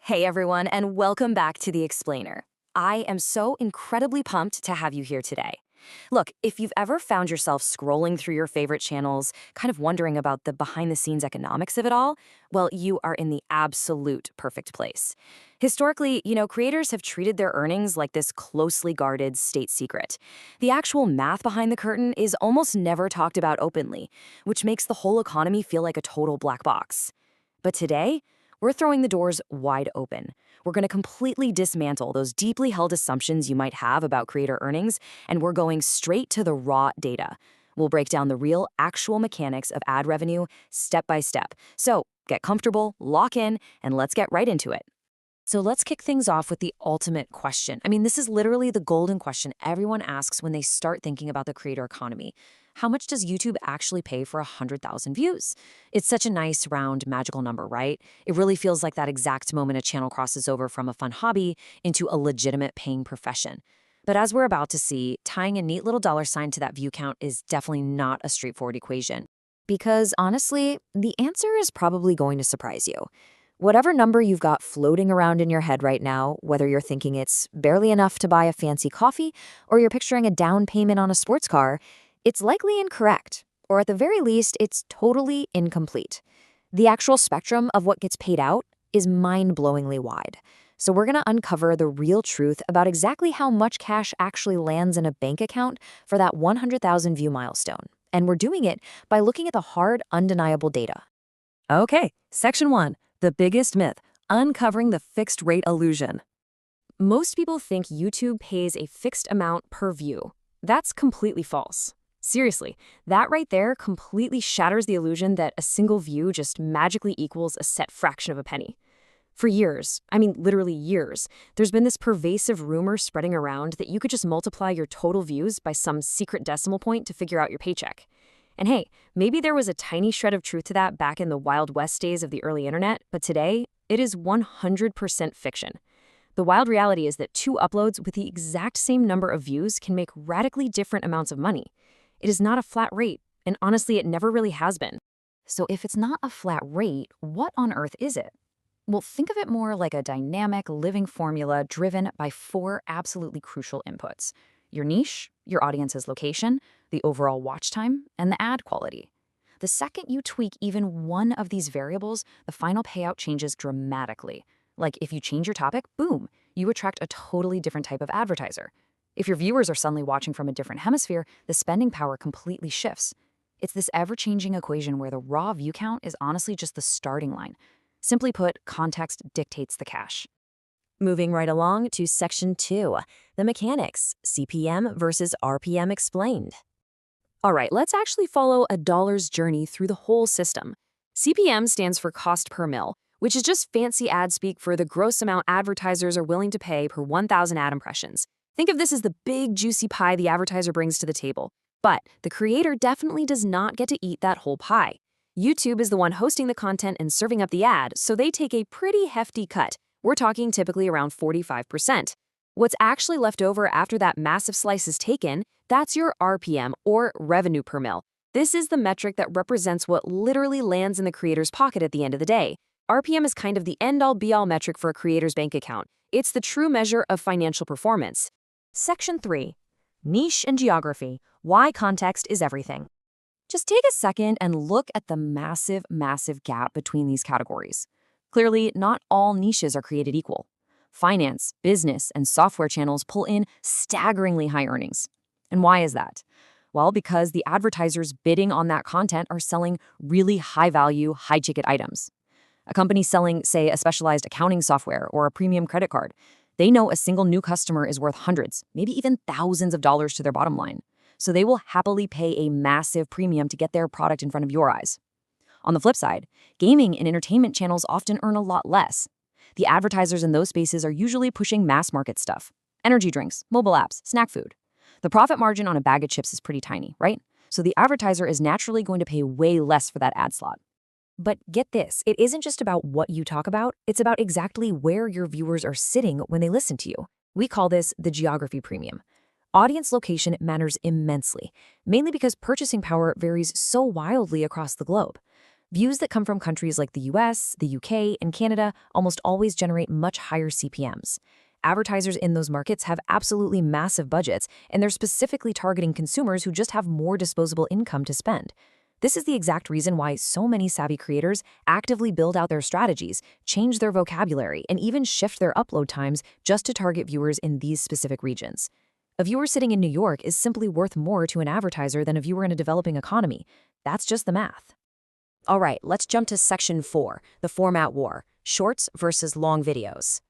Hey everyone, and welcome back to The Explainer. I am so incredibly pumped to have you here today. Look, if you've ever found yourself scrolling through your favorite channels, kind of wondering about the behind-the-scenes economics of it all, well, you are in the absolute perfect place. Historically, creators have treated their earnings like this closely guarded state secret. The actual math behind the curtain is almost never talked about openly, which makes the whole economy feel like a total black box. But today, we're throwing the doors wide open. We're going to completely dismantle those deeply held assumptions you might have about creator earnings, and we're going straight to the raw data. We'll break down the real, actual mechanics of ad revenue step by step. So get comfortable, lock in, and let's get right into it. So let's kick things off with the ultimate question. This is literally the golden question everyone asks when they start thinking about the creator economy. How much does YouTube actually pay for 100,000 views? It's such a nice, round, magical number, right? It really feels like that exact moment a channel crosses over from a fun hobby into a legitimate paying profession. But as we're about to see, tying a neat little dollar sign to that view count is definitely not a straightforward equation. Because honestly, the answer is probably going to surprise you. Whatever number you've got floating around in your head right now, whether you're thinking it's barely enough to buy a fancy coffee or you're picturing a down payment on a sports car, it's likely incorrect, or at the very least, it's totally incomplete. The actual spectrum of what gets paid out is mind-blowingly wide. So we're going to uncover the real truth about exactly how much cash actually lands in a bank account for that 100,000 view milestone. And we're doing it by looking at the hard, undeniable data. Okay, Section 1. The biggest myth, uncovering the fixed rate illusion. Most people think YouTube pays a fixed amount per view. That's completely false. Seriously, that right there completely shatters the illusion that a single view just magically equals a set fraction of a penny. For years, literally years, there's been this pervasive rumor spreading around that you could just multiply your total views by some secret decimal point to figure out your paycheck. And hey, maybe there was a tiny shred of truth to that back in the Wild West days of the early internet, but today, it is 100% fiction. The wild reality is that two uploads with the exact same number of views can make radically different amounts of money. It is not a flat rate, and honestly, it never really has been. So if it's not a flat rate, what on earth is it? Well, think of it more like a dynamic, living formula driven by four absolutely crucial inputs: your niche, your audience's location, the overall watch time, and the ad quality. The second you tweak even one of these variables, the final payout changes dramatically. Like if you change your topic, boom, you attract a totally different type of advertiser. If your viewers are suddenly watching from a different hemisphere, the spending power completely shifts. It's this ever-changing equation where the raw view count is honestly just the starting line. Simply put, context dictates the cash. Moving right along to Section 2, the mechanics, CPM versus RPM explained. All right, let's actually follow a dollar's journey through the whole system. CPM stands for cost per mil, which is just fancy ad speak for the gross amount advertisers are willing to pay per 1,000 ad impressions. Think of this as the big, juicy pie the advertiser brings to the table. But the creator definitely does not get to eat that whole pie. YouTube is the one hosting the content and serving up the ad, so they take a pretty hefty cut. We're talking typically around 45%. What's actually left over after that massive slice is taken, that's your RPM, or revenue per mil. This is the metric that represents what literally lands in the creator's pocket at the end of the day. RPM is kind of the end-all be-all metric for a creator's bank account. It's the true measure of financial performance. Section 3. Niche and geography. Why context is everything. Just take a second and look at the massive, massive gap between these categories. Clearly, not all niches are created equal. Finance, business, and software channels pull in staggeringly high earnings. And why is that? Well, because the advertisers bidding on that content are selling really high-value, high-ticket items. A company selling, say, a specialized accounting software or a premium credit card, they know a single new customer is worth hundreds, maybe even thousands of dollars to their bottom line. So they will happily pay a massive premium to get their product in front of your eyes. On the flip side, gaming and entertainment channels often earn a lot less. The advertisers in those spaces are usually pushing mass market stuff: energy drinks, mobile apps, snack food. The profit margin on a bag of chips is pretty tiny, right? So the advertiser is naturally going to pay way less for that ad slot. But get this, it isn't just about what you talk about, it's about exactly where your viewers are sitting when they listen to you. We call this the geography premium. Audience location matters immensely, mainly because purchasing power varies so wildly across the globe. Views that come from countries like the US, the UK, and Canada almost always generate much higher CPMs. Advertisers in those markets have absolutely massive budgets, and they're specifically targeting consumers who just have more disposable income to spend. This is the exact reason why so many savvy creators actively build out their strategies, change their vocabulary, and even shift their upload times just to target viewers in these specific regions. A viewer sitting in New York is simply worth more to an advertiser than a viewer in a developing economy. That's just the math. All right, let's jump to section 4, the format war, shorts versus long videos.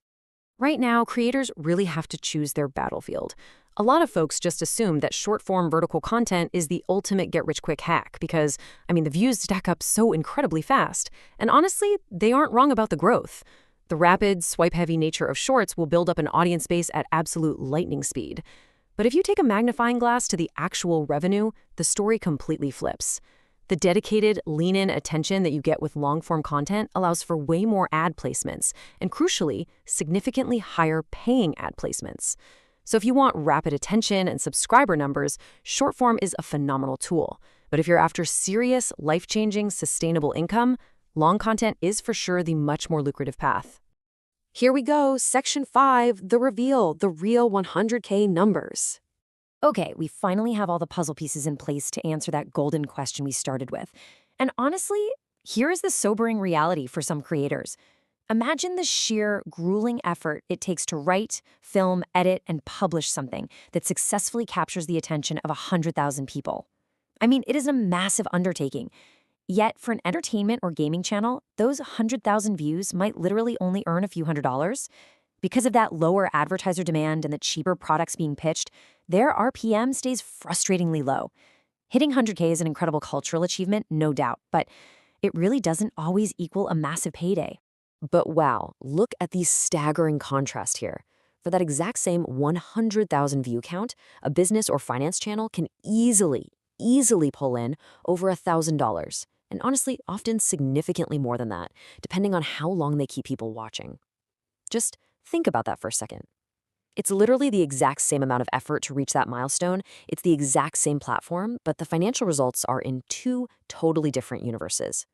Right now, creators really have to choose their battlefield. A lot of folks just assume that short-form vertical content is the ultimate get-rich-quick hack because, the views stack up so incredibly fast. And honestly, they aren't wrong about the growth. The rapid, swipe-heavy nature of shorts will build up an audience base at absolute lightning speed. But if you take a magnifying glass to the actual revenue, the story completely flips. The dedicated, lean-in attention that you get with long-form content allows for way more ad placements, and crucially, significantly higher paying ad placements. So if you want rapid attention and subscriber numbers, short-form is a phenomenal tool. But if you're after serious, life-changing, sustainable income, long content is for sure the much more lucrative path. Here we go, section 5, the reveal, the real 100K numbers. Okay, we finally have all the puzzle pieces in place to answer that golden question we started with. And honestly, here is the sobering reality for some creators. Imagine the sheer, grueling effort it takes to write, film, edit, and publish something that successfully captures the attention of 100,000 people. It is a massive undertaking. Yet, for an entertainment or gaming channel, those 100,000 views might literally only earn a few $100s. Because of that lower advertiser demand and the cheaper products being pitched, their RPM stays frustratingly low. Hitting 100K is an incredible cultural achievement, no doubt, but it really doesn't always equal a massive payday. But wow, look at the staggering contrast here. For that exact same 100,000 view count, a business or finance channel can easily pull in over $1,000, and honestly, often significantly more than that, depending on how long they keep people watching. Just think about that for a second. It's literally the exact same amount of effort to reach that milestone. It's the exact same platform, but the financial results are in two totally different universes.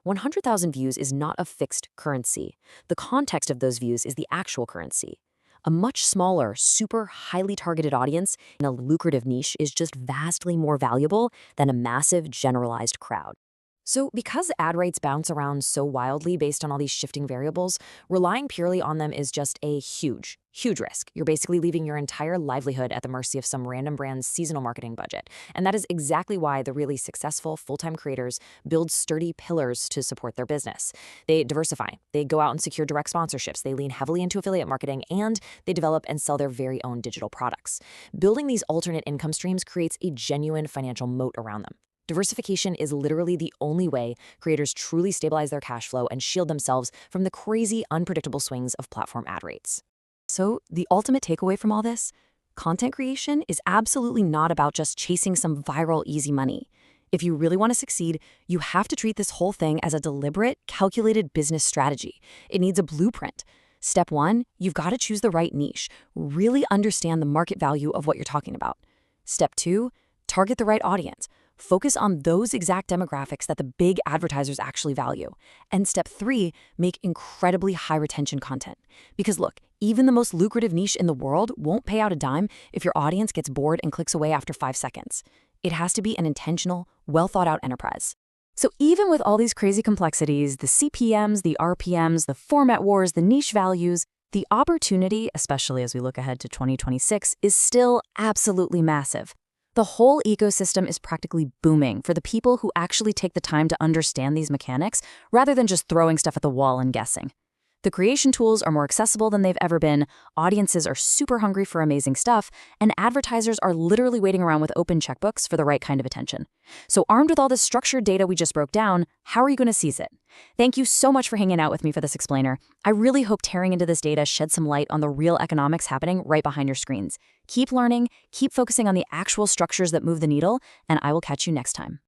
100,000 views is not a fixed currency. The context of those views is the actual currency. A much smaller, super highly targeted audience in a lucrative niche is just vastly more valuable than a massive generalized crowd. So because ad rates bounce around so wildly based on all these shifting variables, relying purely on them is just a huge risk. You're basically leaving your entire livelihood at the mercy of some random brand's seasonal marketing budget. And that is exactly why the really successful full-time creators build sturdy pillars to support their business. They diversify, they go out and secure direct sponsorships, they lean heavily into affiliate marketing, and they develop and sell their very own digital products. Building these alternate income streams creates a genuine financial moat around them. Diversification is literally the only way creators truly stabilize their cash flow and shield themselves from the crazy, unpredictable swings of platform ad rates. So, the ultimate takeaway from all this? Content creation is absolutely not about just chasing some viral, easy money. If you really want to succeed, you have to treat this whole thing as a deliberate, calculated business strategy. It needs a blueprint. Step 1, you've got to choose the right niche. Really understand the market value of what you're talking about. Step 2, target the right audience. Focus on those exact demographics that the big advertisers actually value. And step 3, make incredibly high retention content. Because look, even the most lucrative niche in the world won't pay out a dime if your audience gets bored and clicks away after 5 seconds. It has to be an intentional, well thought out enterprise. So even with all these crazy complexities, the CPMs, the RPMs, the format wars, the niche values, the opportunity, especially as we look ahead to 2026, is still absolutely massive. The whole ecosystem is practically booming for the people who actually take the time to understand these mechanics rather than just throwing stuff at the wall and guessing. The creation tools are more accessible than they've ever been, audiences are super hungry for amazing stuff, and advertisers are literally waiting around with open checkbooks for the right kind of attention. So armed with all this structured data we just broke down, how are you going to seize it? Thank you so much for hanging out with me for this explainer. I really hope tearing into this data sheds some light on the real economics happening right behind your screens. Keep learning, keep focusing on the actual structures that move the needle, and I will catch you next time.